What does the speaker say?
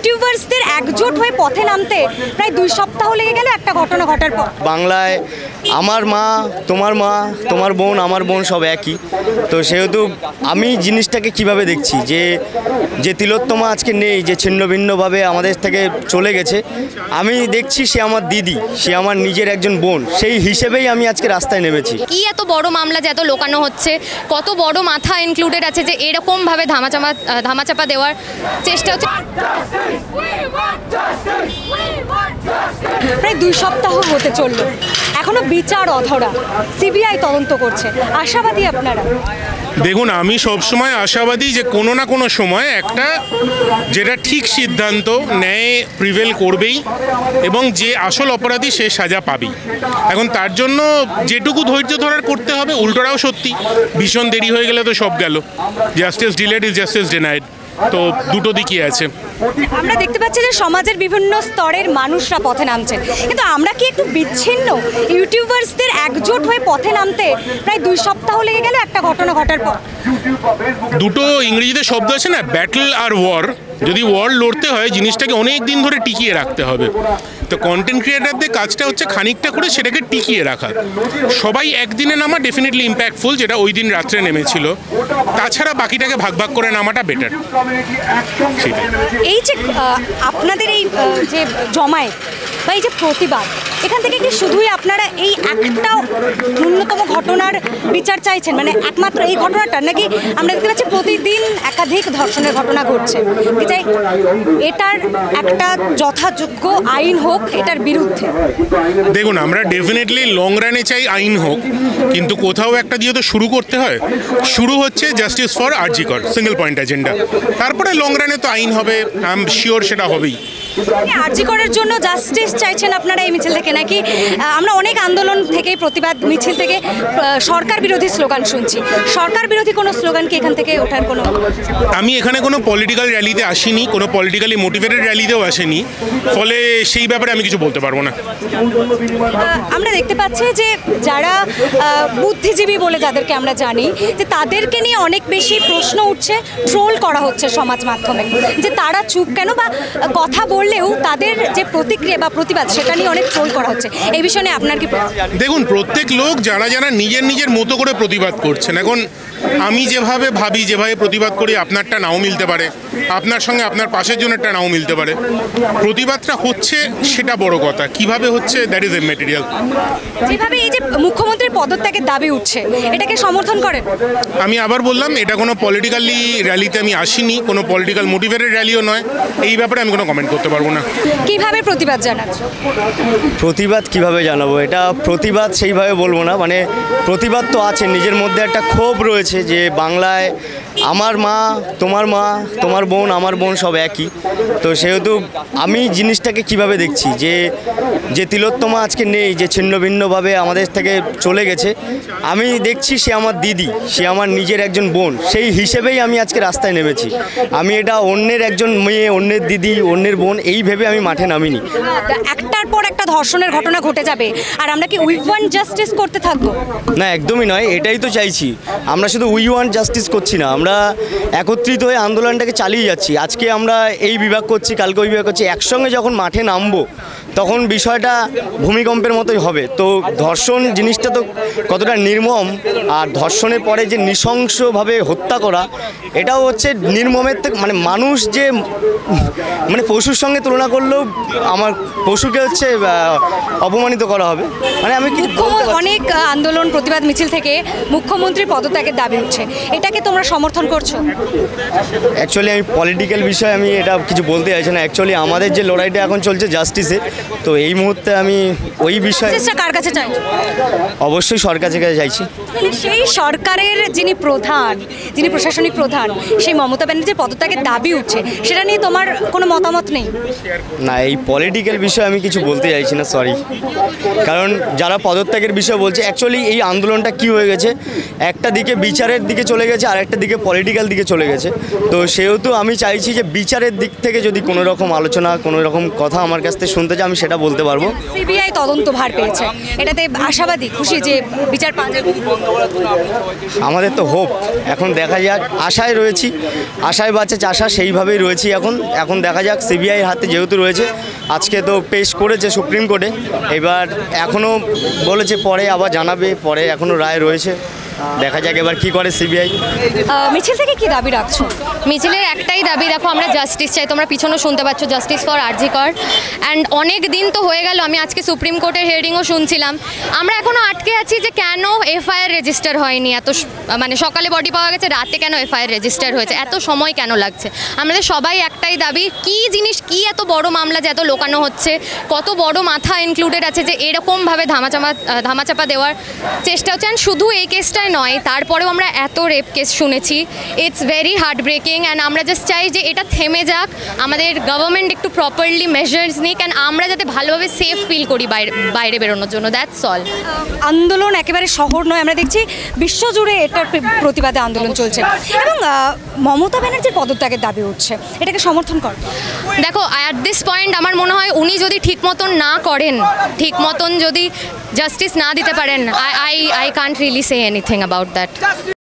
ইউটিউবার্সদের একজোট হয়ে পথে নামতে প্রায় 2 সপ্তাহ লেগে গেল একটা ঘটনা ঘটার পর। বাংলায় আমার মা, তোমার বোন, আমার বোন সব একই। তো সেহেতু আমি জিনিসটাকে কিভাবে দেখছি যে তিলোত্তমা আজকে নেই, যে ছিন্ন ভিন্নভাবে আমাদের থেকে চলে গেছে, আমি দেখছি সে আমার দিদি, সে আমার নিজের একজন বোন, সেই হিসেবেই আমি আজকে রাস্তায় নেমেছি। কি এত বড় মামলা যে এত লোকানো হচ্ছে, কত বড় মাথা ইনক্লুডেড আছে যে এরকমভাবে ধামাচাপা দেওয়ার চেষ্টা হচ্ছে। প্রায় 2 সপ্তাহ হতে চলল, এখনো বিচার অধরা, সিবিআই তদন্ত করছে। আশাবাদী আপনারা? দেখুন, আমি সবসময় আশাবাদী যে কোনো না কোনো সময় একটা যেটা ঠিক সিদ্ধান্ত ন্যায় প্রিভেল করবেই এবং যে আসল অপরাধী সে সাজা পাবেই। এখন তার জন্য যেটুকু ধৈর্য ধরার করতে হবে। উল্টোটাও সত্যি, ভীষণ দেরি হয়ে গেলে তো সব গেল। Justice delayed is justice denied. তো দুটো দিকই আছে। আমরা দেখতে পাচ্ছি যে সমাজের বিভিন্ন স্তরের মানুষরা পথে নামছেন, কিন্তু আমরা কি একটু বিচ্ছিন্ন? ইউটিউবার্সদের একজোট হয়ে পথে নামতে প্রায় 2 সপ্তাহ লেগে গেল একটা ঘটনা ঘটার পর। দুটো ইংরেজিতে শব্দ আছে না, ব্যাটল আর ওয়ার। যদি ওয়ার লড়তে হয় জিনিসটাকে অনেক দিন ধরে টিকিয়ে রাখতে হবে। তো কন্টেন্ট ক্রিয়েটারদের কাজটা হচ্ছে খানিকটা করে সেটাকে টিকিয়ে রাখা। সবাই একদিনে নামা ডেফিনেটলি ইম্প্যাক্টফুল, যেটা ওই দিন রাত্রে নেমেছিল। তাছাড়া বাকিটাকে ভাগ ভাগ করে নামাটা বেটার। এই যে আপনাদের এই যে জমায়েত বা এই যে প্রতিবাদ, এখান থেকে কি শুধুই আপনারা এই একটা ন্যূনতম ঘটনার বিচার চাইছেন, মানে একমাত্র এই ঘটনাটা, নাকি আমরা দেখতে পাচ্ছি প্রতিদিন একাধিক ধর্ষণের ঘটনা ঘটছে? চাই এটার একটা যথাযোগ্য আইন হোক এটার বিরুদ্ধে। দেখুন, আমরা ডেফিনেটলি লং রানে চাই আইন হোক, কিন্তু কোথাও একটা দিয়ে তো শুরু করতে হয়। শুরু হচ্ছে জাস্টিস ফর আরজি কর, সিঙ্গেল পয়েন্ট এজেন্ডা। তারপরে লং রানে তো আইন হবে, আই এম শিওর সেটা হবেই। আরজি করের জন্য জাস্টিস চাইছেন আপনারা এই মিছিল থেকে, নাকি আমরা অনেক আন্দোলন থেকে, প্রতিবাদ মিছিল থেকে সরকার বিরোধী স্লোগান শুনছি? সরকার বিরোধী কোনো স্লোগান কি এখান থেকে ওঠার কোনো? আমি এখানে কোনো পলিটিক্যাল র্যালিতে আসিনি, কোনো পলিটিক্যালি মোটিভেটেড র্যালিতেও আসেনি, ফলে সেই ব্যাপারে আমি কিছু বলতে পারবো না। আমরা দেখতে পাচ্ছি যে যারা বুদ্ধিজীবী বলে যাদেরকে আমরা জানি, যে তাদেরকে নিয়ে অনেক বেশি প্রশ্ন উঠছে, ট্রোল করা হচ্ছে সমাজ মাধ্যমে, যে তারা চুপ কেন, বা কথা বললেও তাদের যে প্রতিক্রিয়া বা প্রতিবাদ সেটা নিয়ে অনেক ট্রোল করা হচ্ছে। এই বিষয়ে আপনার কি? দেখুন, প্রত্যেক লোক যারা নিজের মতো করে প্রতিবাদ করছেন। এখন আমি যেভাবে ভাবি, যেভাবে প্রতিবাদ করি, আপনারটা নাও মিলতে পারে, আপনার সঙ্গে আপনার পাশের জনেরটা নাও মিলতে পারে। প্রতিবাদটা হচ্ছে সেটা বড় কথা, কিভাবে হচ্ছে দ্যাট ইজ এ ম্যাটেরিয়াল। যেভাবে এই যে মুখ্যমন্ত্রীর পদত্যাগের দাবি উঠছে, এটাকে সমর্থন করেন? আমি আবার বললাম, এটা কোনো পলিটিক্যালি র্যালিতে আমি আসিনি, কোনো পলিটিক্যাল মোটিভেটেড র্যালিও নয়। এই ব্যাপারে আমি কোনো কমেন্ট করতে পারবো না। কিভাবে প্রতিবাদ জানাচ্ছ? প্রতিবাদ কিভাবে জানাবো, এটা প্রতিবাদ সেইভাবে বলবো না। মানে প্রতিবাদ তো আছে, নিজের মধ্যে একটা ক্ষোভ রয়েছে যে বাংলায় আমার মা, তোমার বোন, আমার বোন সব একই। তো সেহেতু আমি জিনিসটাকে কিভাবে দেখছি যে তিলোত্তমা আজকে নেই, যে ছিন্ন ভিন্নভাবে আমাদের থেকে চলে গেছে, আমি দেখছি সে আমার দিদি, সে আমার নিজের একজন বোন, সেই হিসেবেই আমি আজকে রাস্তায় নেমেছি। আমি এটা অন্যের একজন মেয়ে, অন্যের দিদি, অন্যের বোন এই ভেবে আমি মাঠে নামিনি। একটার পর একটা ধর্ষণের ঘটনা ঘটে যাবে, আর আমরা কি উই ওয়ান্ট জাস্টিস করতে থাকবো? না, একদমই নয়, এটাই তো চাইছি। আমরা শুধু উই ওয়ান্ট জাস্টিস করছি না, আমরা একত্রিত হয়ে আন্দোলনটাকে চালিয়ে যাচ্ছি। আজকে আমরা এই বিভাগ করছি, কালকে ওই বিভাগ করছি, একসঙ্গে যখন মাঠে নামবো তখন বিষয়টা ভূমিকম্পের মতোই হবে। তো ধর্ষণ জিনিসটা তো কতটা নির্মম, আর ধর্ষণের পরে যে নৃশংসভাবে হত্যা করা, এটাও হচ্ছে নির্মমের থেকে, মানে মানুষ যে মানে পশুর সঙ্গে তুলনা করলেও আমার পশুকে হচ্ছে অপমানিত করা হবে। মানে আমি অনেক আন্দোলন প্রতিবাদ মিছিল থেকে মুখ্যমন্ত্রীর পদত্যাগের দাবি উঠছে, এটাকে তোমরা সমর্থন করছো? অ্যাকচুয়ালি আমি পলিটিক্যাল বিষয়ে আমি এটা কিছু বলতে চাইছি না। অ্যাকচুয়ালি আমাদের যে লড়াইটা এখন চলছে জাস্টিসে, তো এই মুহূর্তে আমি ওই বিষয়ে কার কাছে চাই? অবশ্যই সরকারের কাছে চাইছি। সেই সরকারের যিনি প্রশাসনিক প্রধান, সেই মমতা ব্যানার্জির পদত্যাগের দাবি উঠছে, সেটা নিয়ে তোমার কোনো মতামত নেই? না, এই পলিটিক্যাল বিষয়ে আমি কিছু বলতে চাইছি না, সরি। কারণ যারা পদত্যাগের বিষয় বলছে, অ্যাকচুয়ালি এই আন্দোলনটা কি হয়ে গেছে, একটা দিকে বিচারের দিকে চলে গেছে, আর একটা দিকে পলিটিক্যাল দিকে চলে গেছে। তো সেহেতু আমি চাইছি যে বিচারের দিক থেকে যদি কোনো রকম আলোচনা, কোনো রকম কথা আমার কাছ থেকে শুনতে চাই, আমি সেটা বলতে পারবো। সিবিআই তদন্তভার পেয়েছে, এটাতে আশাবাদী, খুশি যে বিচার পাওয়া যাবে? আমাদের তো হোপ, এখন দেখা যাক, আশায় রয়েছি, আশায় বাঁচে চাষা, সেইভাবেই রয়েছি এখন দেখা যাক। সিবিআইয়ের হাতে যেহেতু রয়েছে, আজকে তো পেশ করেছে সুপ্রিম কোর্টে, এবার এখনও বলেছে পরে আবার জানাবে, পরে এখনও রায় রয়েছে, দেখা যাক এবার কি করে সিবিআই। মিছিল থেকে কি দাবি রাখছো? মিছিলের একটাই দাবি, দেখো আমরা জাস্টিস চাই, তোমরা পিছনেও শুনতে পাচ্ছ জাস্টিস ফর আরজি কর। অ্যান্ড অনেক দিন তো হয়ে গেল, আমি আজকে সুপ্রিম কোর্টের হিয়ারিংও শুনছিলাম, আমরা এখনও আটকে আছি যে কেন এফআইআর রেজিস্টার হয়নি। মানে সকালে বডি পাওয়া গেছে, রাতে কেন এফআইআর রেজিস্টার হয়েছে, এত সময় কেন লাগছে? আমাদের সবাই একটাই দাবি, কি জিনিস, কি এত বড় মামলা যে এত লোকানো হচ্ছে, কত বড় মাথা ইনক্লুডেড আছে যে এরকমভাবে ধামাচাপা দেওয়ার চেষ্টা হচ্ছে। অ্যান্ড শুধু এই কেসটাই নয়, তারপরেও আমরা এত রেপ কেস শুনেছি, it's very heart breaking. And আমরা জাস্ট চাই যে এটা থেমে যাক, আমাদের গভর্নমেন্ট একটু প্রপারলি মেজার্স নিক, অ্যান্ড আমরা যাতে ভালোভাবে সেফ ফিল করি বাইরে বেরোনোর জন্য, দ্যাটস অল। আন্দোলন একেবারে শহর নয়, আমরা দেখছি বিশ্বজুড়ে এটার প্রতিবাদে আন্দোলন চলছে এবং মমতা ব্যানার্জির পদত্যাগের দাবি উঠছে, এটাকে সমর্থন কর? দেখো, অ্যাট দিস পয়েন্ট আমার মনে হয় উনি যদি ঠিক মতন না করেন, ঠিক মতন যদি জাস্টিস না দিতে পারেন, I can't really say anything about that.